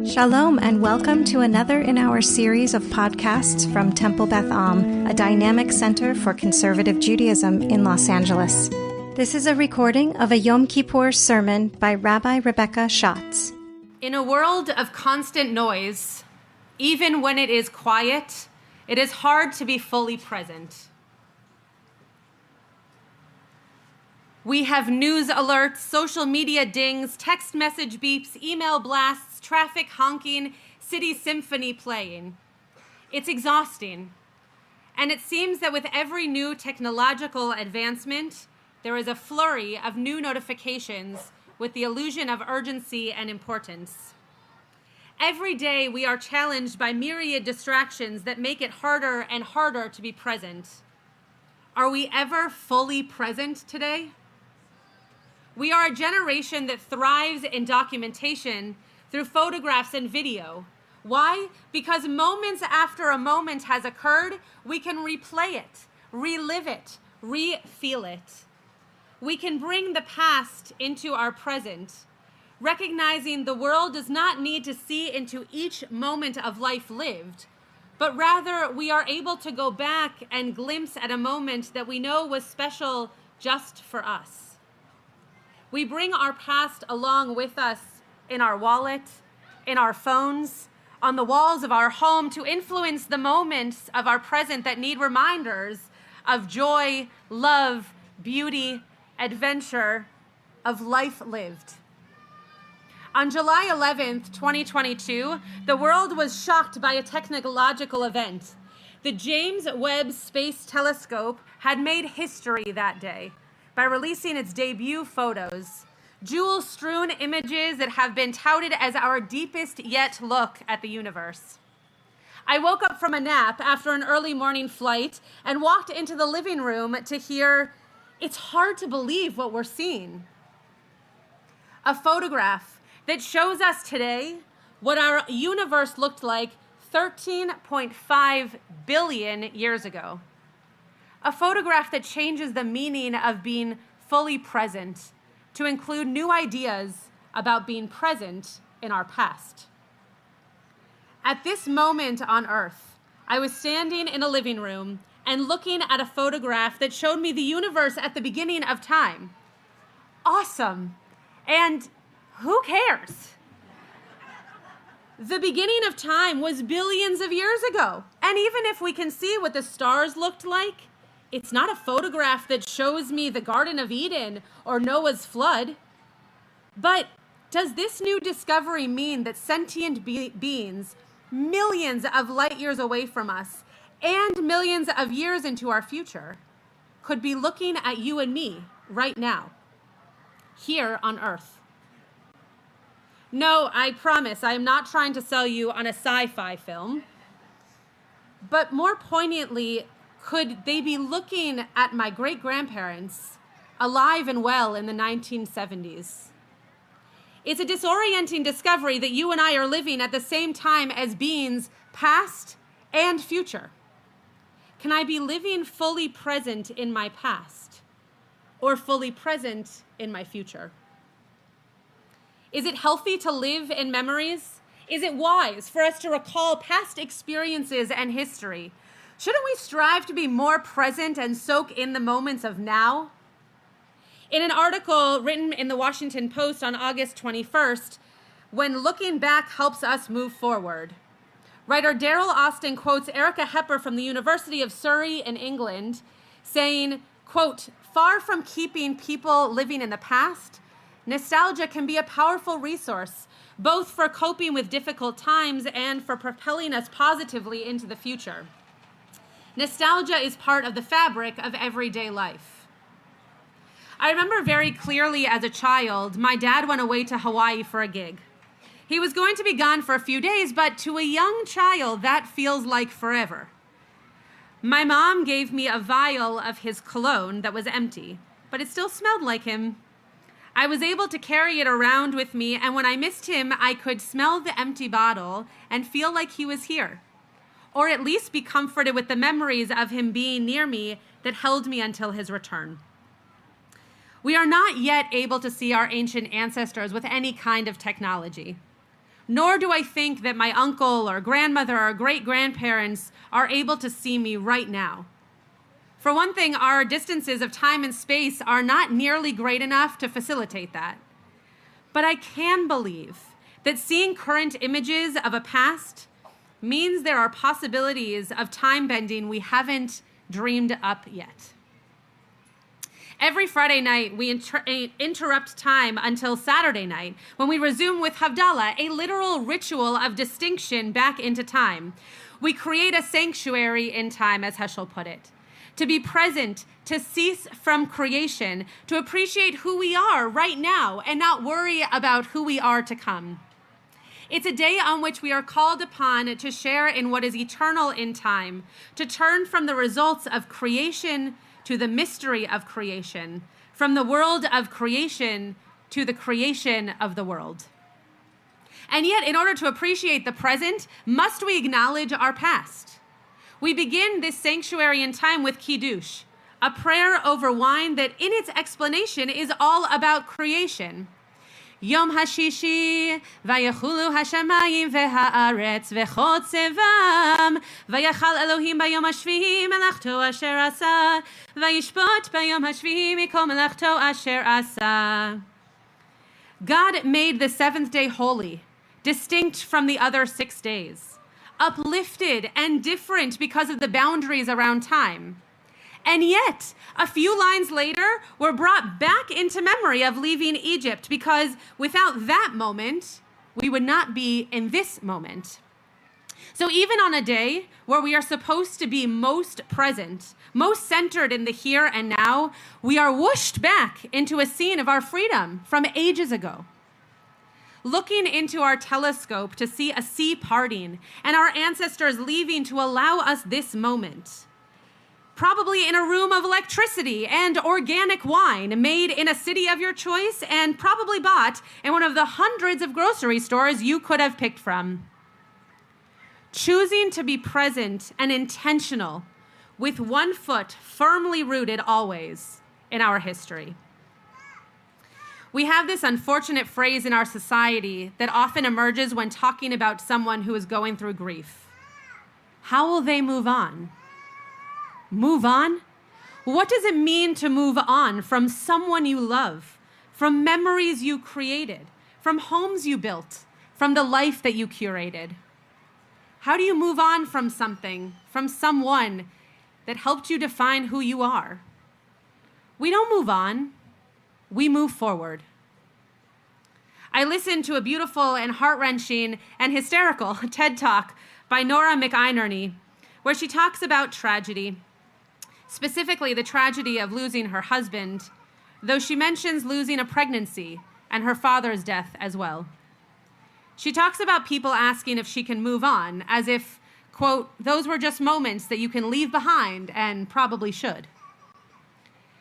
Shalom and welcome to another in our series of podcasts from Temple Beth a dynamic center for conservative Judaism in Los Angeles. This is a recording of a Yom Kippur sermon by Rabbi Schatz. In a world of constant noise, even when it is quiet, it is hard to be fully present. We have news alerts, social media dings, text message beeps, email blasts, traffic honking, city symphony playing. It's exhausting. And it seems that with every new technological advancement, there is a flurry of new notifications with the illusion of urgency and importance. Every day we are challenged by myriad distractions that make it harder and harder to be present. Are we ever fully present today? We are a generation that thrives in documentation through photographs and video. Why? Because moments after a moment has occurred, we can replay it, relive it, re-feel it. We can bring the past into our present, recognizing the world does not need to see into each moment of life lived, but rather we are able to go back and glimpse at a moment that we know was special just for us. We bring our past along with us in our wallet, in our phones, on the walls of our home to influence the moments of our present that need reminders of joy, love, beauty, adventure, of life lived. On July 11th, 2022, the world was shocked by a technological event. The James Webb Space Telescope had made history that day by releasing its debut photos, jewel-strewn images that have been touted as our deepest yet look at the universe. I woke up from a nap after an early morning flight and walked into the living room to hear, "It's hard to believe what we're seeing." A photograph that shows us today what our universe looked like 13.5 billion years ago. A photograph that changes the meaning of being fully present to include new ideas about being present in our past. At this moment on Earth, I was standing in a living room and looking at a photograph that showed me the universe at the beginning of time. Awesome. And who cares? The beginning of time was billions of years ago. And even if we can see what the stars looked like, it's not a photograph that shows me the Garden of Eden or Noah's flood. But does this new discovery mean that sentient beings, millions of light years away from us, and millions of years into our future, could be looking at you and me right now, here on Earth? No, I promise I am not trying to sell you on a sci-fi film. But more poignantly, could they be looking at my great-grandparents alive and well in the 1970s? It's a disorienting discovery that you and I are living at the same time as beings past and future. Can I be living fully present in my past or fully present in my future? Is it healthy to live in memories? Is it wise for us to recall past experiences and history? Shouldn't we strive to be more present and soak in the moments of now? In an article written in the Washington Post on August 21st, "When Looking Back Helps Us Move Forward," writer Daryl Austin quotes Erica Hepper from the University of Surrey in England, saying, quote, "Far from keeping people living in the past, nostalgia can be a powerful resource, both for coping with difficult times and for propelling us positively into the future. Nostalgia is part of the fabric of everyday life." I remember very clearly as a child, my dad went away to Hawaii for a gig. He was going to be gone for a few days, but to a young child, that feels like forever. My mom gave me a vial of his cologne that was empty, but it still smelled like him. I was able to carry it around with me, and when I missed him, I could smell the empty bottle and feel like he was here, or at least be comforted with the memories of him being near me that held me until his return. We are not yet able to see our ancient ancestors with any kind of technology. nor do I think that my uncle or grandmother or great-grandparents are able to see me right now. For one thing, our distances of time and space are not nearly great enough to facilitate that. But I can believe that seeing current images of a past means there are possibilities of time bending we haven't dreamed up yet. Every Friday night, we interrupt time until Saturday night, when we resume with Havdalah, a literal ritual of distinction back into time. We create a sanctuary in time, as Heschel put it, to be present, to cease from creation, to appreciate who we are right now and not worry about who we are to come. It's a day on which we are called upon to share in what is eternal in time, to turn from the results of creation to the mystery of creation, from the world of creation to the creation of the world. And yet, in order to appreciate the present, must we acknowledge our past? We begin this sanctuary in time with Kiddush, a prayer over wine that in its explanation is all about creation. Yom Hashishi, vayechulu hashamayim ve'haaretz v'chotzevam, vayachal Elohim bayom hashvi'i melachto asher asa, vayishpot bayom hashvi'i mikol melachto asher asa. God made the seventh day holy, distinct from the other 6 days, uplifted and different because of the boundaries around time. And yet, a few lines later, we're brought back into memory of leaving Egypt, because without that moment, we would not be in this moment. So even on a day where we are supposed to be most present, most centered in the here and now, we are whooshed back into a scene of our freedom from ages ago. Looking into our telescope to see a sea parting and our ancestors leaving to allow us this moment, probably in a room of electricity and organic wine made in a city of your choice and probably bought in one of the hundreds of grocery stores you could have picked from. Choosing to be present and intentional with one foot firmly rooted always in our history. We have this unfortunate phrase in our society that often emerges when talking about someone who is going through grief. How will they move on? Move on? What does it mean to move on from someone you love, from memories you created, from homes you built, from the life that you curated? How do you move on from something, from someone that helped you define who you are? We don't move on, we move forward. I listened to a beautiful and heart-wrenching and hysterical TED Talk by Nora McInerney, where she talks about tragedy, specifically the tragedy of losing her husband, though she mentions losing a pregnancy and her father's death as well. She talks about people asking if she can move on, as if, quote, those were just moments that you can leave behind and probably should.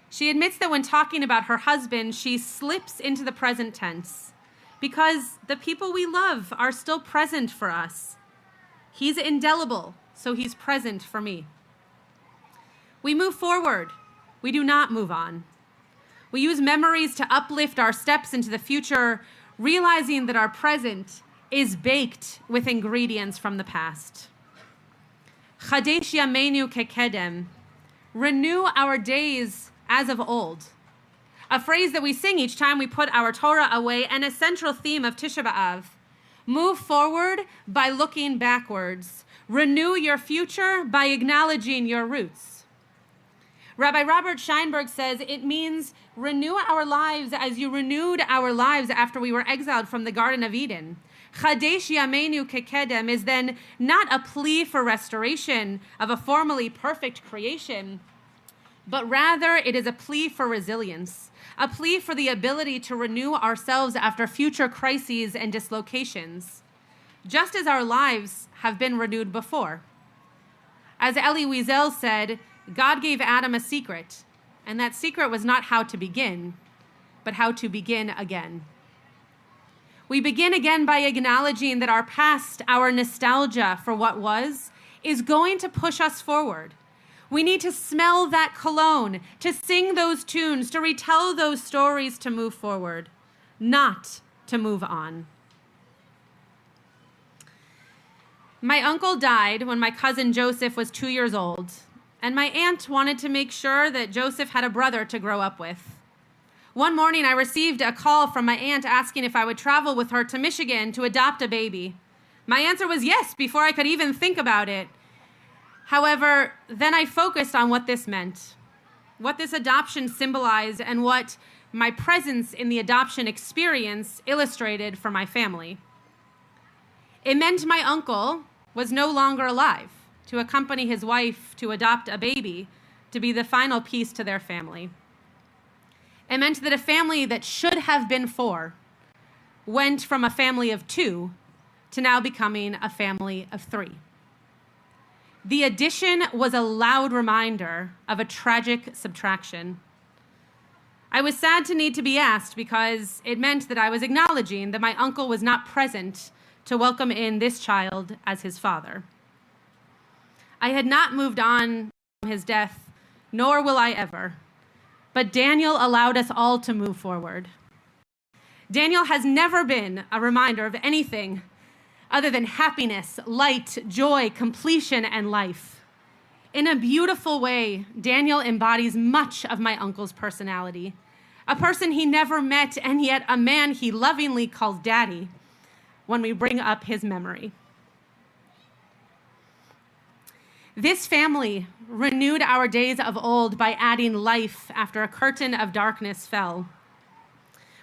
She admits that when talking about her husband, she slips into the present tense because the people we love are still present for us. He's indelible, so he's present for me. We move forward. We do not move on. We use memories to uplift our steps into the future, realizing that our present is baked with ingredients from the past. Chadesh yameinu kekedem. Renew our days as of old. A phrase that we sing each time we put our Torah away, and a central theme of Tisha B'Av. Move forward by looking backwards. Renew your future by acknowledging your roots. Rabbi Robert Scheinberg says it means renew our lives as you renewed our lives after we were exiled from the Garden of Eden. Chadesh yameinu kekedem is then not a plea for restoration of a formally perfect creation, but rather it is a plea for resilience, a plea for the ability to renew ourselves after future crises and dislocations, just as our lives have been renewed before. As Elie Wiesel said, God gave Adam a secret, and that secret was not how to begin, but how to begin again. We begin again by acknowledging that our past, our nostalgia for what was, is going to push us forward. We need to smell that cologne, to sing those tunes, to retell those stories, to move forward, not to move on. My uncle died when my cousin Joseph was 2 years old, and my aunt wanted to make sure that Joseph had a brother to grow up with. One morning, I received a call from my aunt asking if I would travel with her to Michigan to adopt a baby. My answer was yes before I could even think about it. However, then I focused on what this meant, what this adoption symbolized, and what my presence in the adoption experience illustrated for my family. It meant my uncle was no longer alive to accompany his wife to adopt a baby to be the final piece to their family. It meant that a family that should have been 4 went from a family of 2 to now becoming a family of 3. The addition was a loud reminder of a tragic subtraction. I was sad to need to be asked because it meant that I was acknowledging that my uncle was not present to welcome in this child as his father. I had not moved on from his death, nor will I ever, but Daniel allowed us all to move forward. Daniel has never been a reminder of anything other than happiness, light, joy, completion, and life. In a beautiful way, Daniel embodies much of my uncle's personality, a person he never met, and yet a man he lovingly calls Daddy when we bring up his memory. This family renewed our days of old by adding life after a curtain of darkness fell.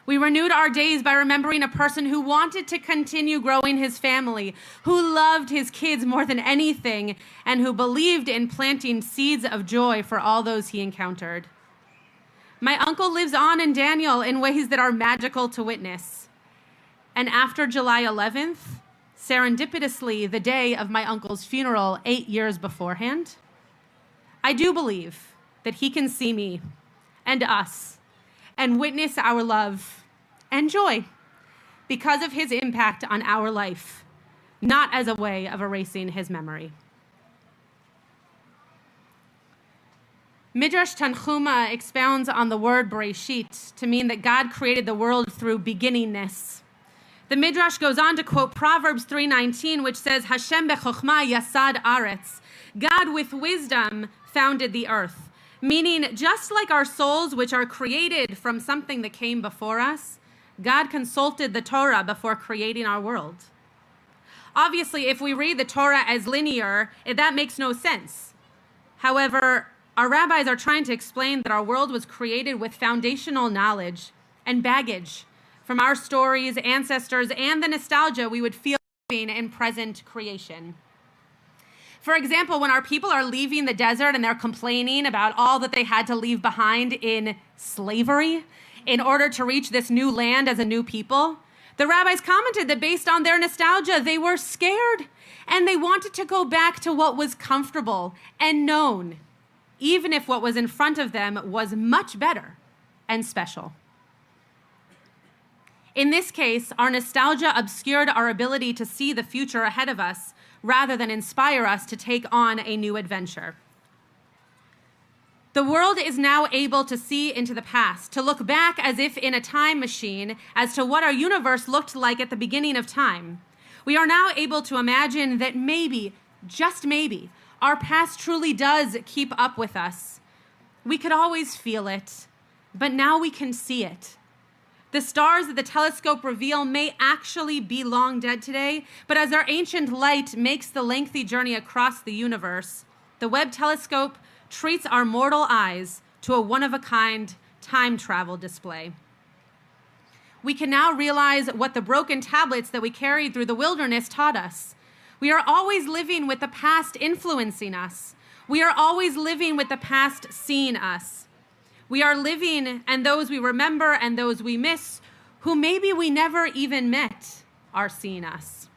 We renewed our days by remembering a person who wanted to continue growing his family, who loved his kids more than anything, and who believed in planting seeds of joy for all those he encountered. My uncle lives on in Daniel in ways that are magical to witness. And after July 11th, serendipitously the day of my uncle's funeral 8 years beforehand, I do believe that he can see me and us and witness our love and joy because of his impact on our life, not as a way of erasing his memory. Midrash Tanchuma expounds on the word Bereshit to mean that God created the world through beginningness. The Midrash goes on to quote Proverbs 3:19, which says, Hashem bechokhmah yasad aretz. God with wisdom founded the earth. Meaning, just like our souls, which are created from something that came before us, God consulted the Torah before creating our world. Obviously, if we read the Torah as linear, that makes no sense. However, our rabbis are trying to explain that our world was created with foundational knowledge and baggage from our stories, ancestors, and the nostalgia we would feel in present creation. For example, when our people are leaving the desert and they're complaining about all that they had to leave behind in slavery in order to reach this new land as a new people, the rabbis commented that based on their nostalgia, they were scared and they wanted to go back to what was comfortable and known, even if what was in front of them was much better and special. In this case, our nostalgia obscured our ability to see the future ahead of us rather than inspire us to take on a new adventure. The world is now able to see into the past, to look back as if in a time machine as to what our universe looked like at the beginning of time. We are now able to imagine that maybe, just maybe, our past truly does keep up with us. We could always feel it, but now we can see it. The stars that the telescope reveal may actually be long dead today, but as our ancient light makes the lengthy journey across the universe, the Webb telescope treats our mortal eyes to a one-of-a-kind time travel display. We can now realize what the broken tablets that we carried through the wilderness taught us. We are always living with the past influencing us. We are always living with the past seeing us. We are living, and those we remember and those we miss, who maybe we never even met, are seeing us.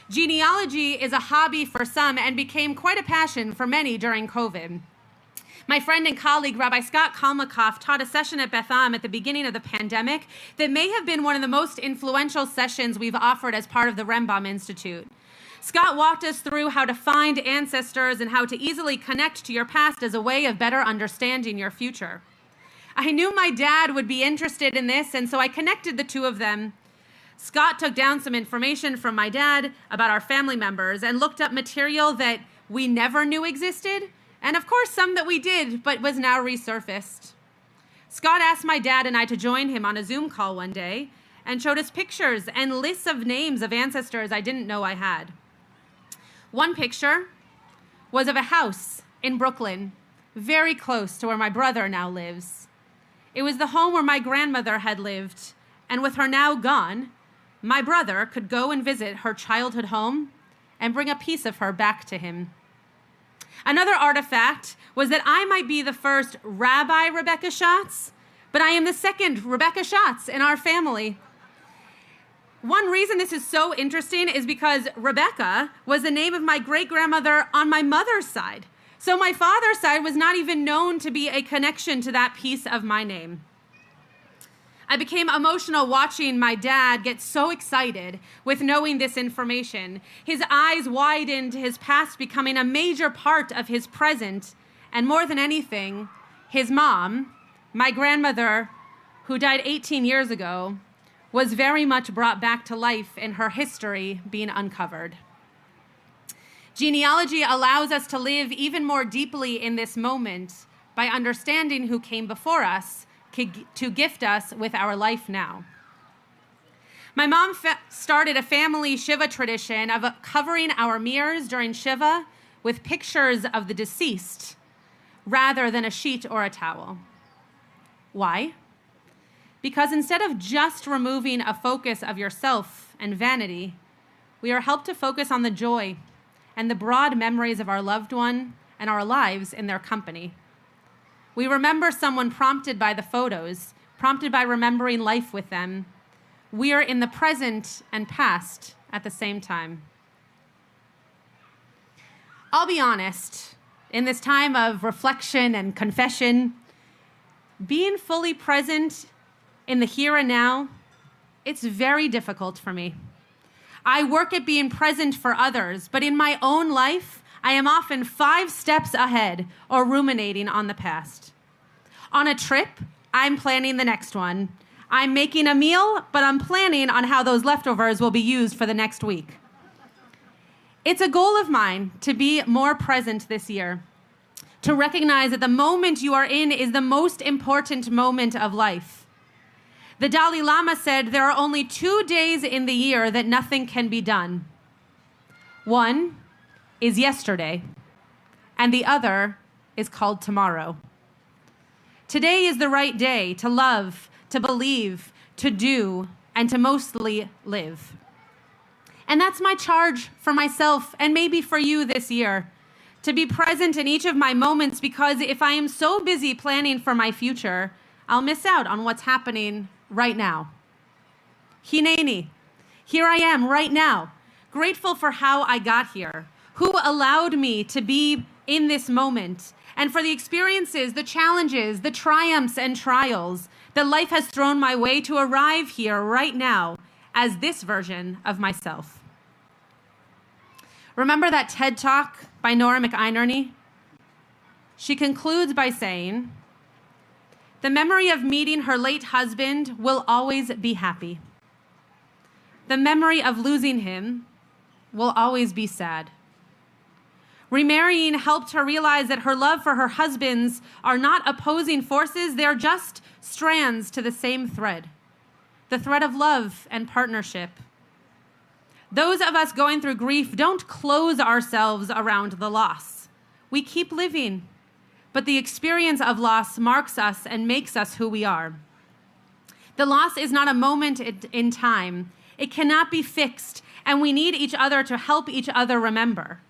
Genealogy is a hobby for some and became quite a passion for many during COVID. My friend and colleague, Rabbi Scott Kalmakoff, taught a session at Beth at the beginning of the pandemic that may have been one of the most influential sessions we've offered as part of the Rembam Institute. Scott walked us through how to find ancestors and how to easily connect to your past as a way of better understanding your future. I knew my dad would be interested in this, and so I connected the two of them. Scott took down some information from my dad about our family members and looked up material that we never knew existed, and of course some that we did, but was now resurfaced. Scott asked my dad and I to join him on a Zoom call one day and showed us pictures and lists of names of ancestors I didn't know I had. One picture was of a house in Brooklyn, very close to where my brother now lives. It was the home where my grandmother had lived, and with her now gone, my brother could go and visit her childhood home and bring a piece of her back to him. Another artifact was that I might be the first Rabbi Rebecca Schatz, but I am the second Rebecca Schatz in our family. One reason this is so interesting is because Rebecca was the name of my great-grandmother on my mother's side. So my father's side was not even known to be a connection to that piece of my name. I became emotional watching my dad get so excited with knowing this information. His eyes widened, his past becoming a major part of his present, and more than anything, his mom, my grandmother, who died 18 years ago, was very much brought back to life in her history being uncovered. Genealogy allows us to live even more deeply in this moment by understanding who came before us to gift us with our life now. My mom started a family Shiva tradition of covering our mirrors during Shiva with pictures of the deceased rather than a sheet or a towel. Why? Because instead of just removing a focus of yourself and vanity, we are helped to focus on the joy and the broad memories of our loved one and our lives in their company. We remember someone prompted by the photos, prompted by remembering life with them. We are in the present and past at the same time. I'll be honest, in this time of reflection and confession, being fully present in the here and now, it's very difficult for me. I work at being present for others, but in my own life, I am often 5 steps ahead or ruminating on the past. On a trip, I'm planning the next one. I'm making a meal, but I'm planning on how those leftovers will be used for the next week. It's a goal of mine to be more present this year, to recognize that the moment you are in is the most important moment of life. The Dalai Lama said there are only 2 days in the year that nothing can be done. One is yesterday, and the other is called tomorrow. Today is the right day to love, to believe, to do, and to mostly live. And that's my charge for myself and maybe for you this year, to be present in each of my moments, because if I am so busy planning for my future, I'll miss out on what's happening right now. Hineni, here I am right now, grateful for how I got here, who allowed me to be in this moment, and for the experiences, the challenges, the triumphs and trials that life has thrown my way to arrive here right now as this version of myself. Remember that TED Talk by Nora McInerney? She concludes by saying, "The memory of meeting her late husband will always be happy. The memory of losing him will always be sad." Remarrying helped her realize that her love for her husbands are not opposing forces, they're just strands to the same thread, the thread of love and partnership. Those of us going through grief don't close ourselves around the loss. We keep living, but the experience of loss marks us and makes us who we are. The loss is not a moment in time. It cannot be fixed, and we need each other to help each other remember.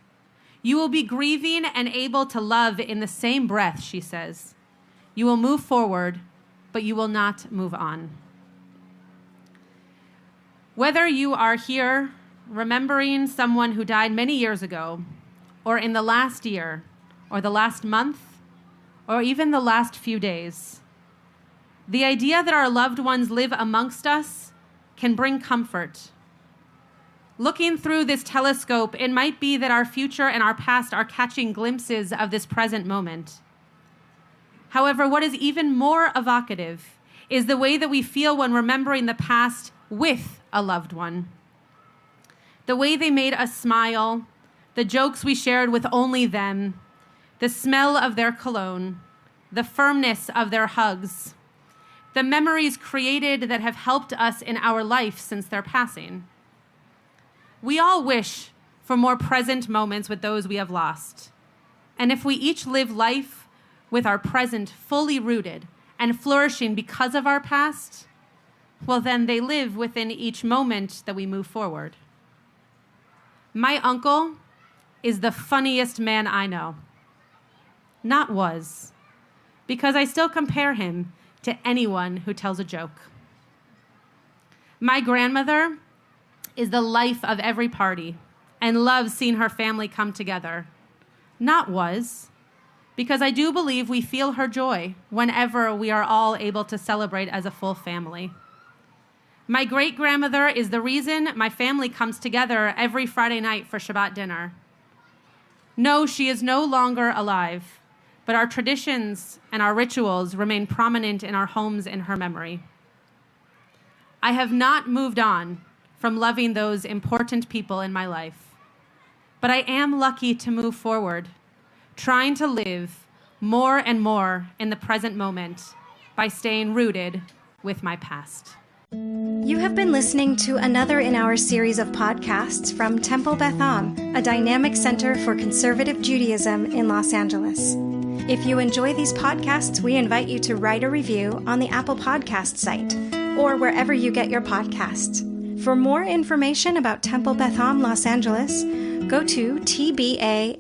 You will be grieving and able to love in the same breath, she says. You will move forward, but you will not move on. Whether you are here remembering someone who died many years ago, or in the last year, or the last month, or even the last few days, the idea that our loved ones live amongst us can bring comfort. Looking through this telescope, it might be that our future and our past are catching glimpses of this present moment. However, what is even more evocative is the way that we feel when remembering the past with a loved one. The way they made us smile, the jokes we shared with only them, the smell of their cologne, the firmness of their hugs, the memories created that have helped us in our life since their passing. We all wish for more present moments with those we have lost. And if we each live life with our present fully rooted and flourishing because of our past, well, then they live within each moment that we move forward. My uncle is the funniest man I know. Not was, because I still compare him to anyone who tells a joke. My grandmother is the life of every party and loves seeing her family come together. Not was, because I do believe we feel her joy whenever we are all able to celebrate as a full family. My great-grandmother is the reason my family comes together every Friday night for Shabbat dinner. No, she is no longer alive, but our traditions and our rituals remain prominent in our homes in her memory. I have not moved on from loving those important people in my life, but I am lucky to move forward, trying to live more and more in the present moment by staying rooted with my past. You have been listening to another in our series of podcasts from Temple Beth Am, a dynamic center for conservative Judaism in Los Angeles. If you enjoy these podcasts, we invite you to write a review on the Apple Podcast site or wherever you get your podcasts. For more information about Temple Beth Am Los Angeles, go to tbala.org.